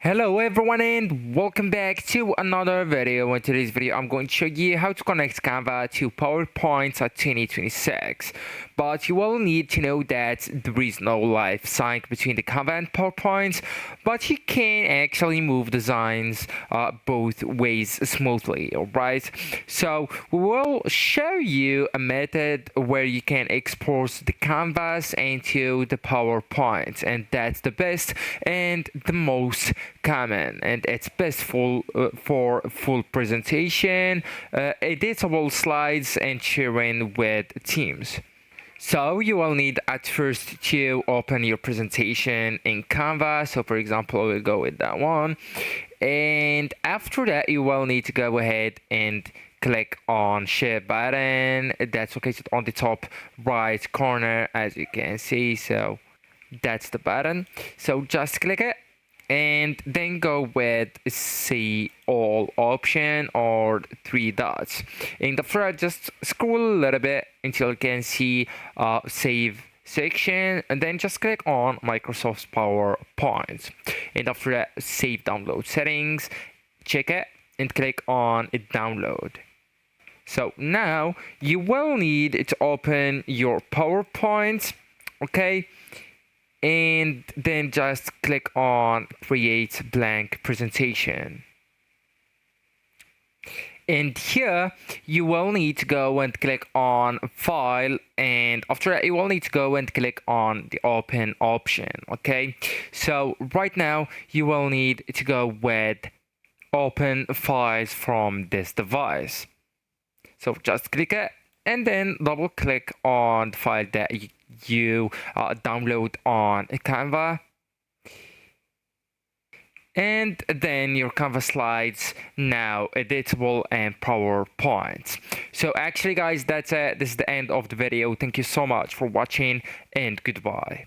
Hello everyone and welcome back to another video. In today's video I'm going to show you how to connect Canva to PowerPoint 2026. But you will need to know that there is no live sync between the Canva and PowerPoint, but you can actually move designs both ways smoothly, alright? So we will show you a method where you can export the canvas into the PowerPoint, and that's the best and the most common, and it's best for full presentation, editable slides, and sharing with teams. So you will need at first to open your presentation in Canva. So for example, we'll go with that one, and after that you will need to go ahead and click on share button that's located on the top right corner, as you can see. So that's the button, so just click it and then go with see all option or three dots. In the front, just scroll a little bit until you can see save section, and then just click on Microsoft PowerPoint. And after that, save download settings, check it and click on download. So now you will need to open your PowerPoint, okay? And then just click on create blank presentation. And here you will need to go and click on file, and after that you will need to go and click on the open option, okay? So right now you will need to go with open files from this device. So just click it and then double click on the file that you download on Canva, and then your Canva slides now editable and PowerPoint. So actually guys, that's it. This is the end of the video. Thank you so much for watching and goodbye.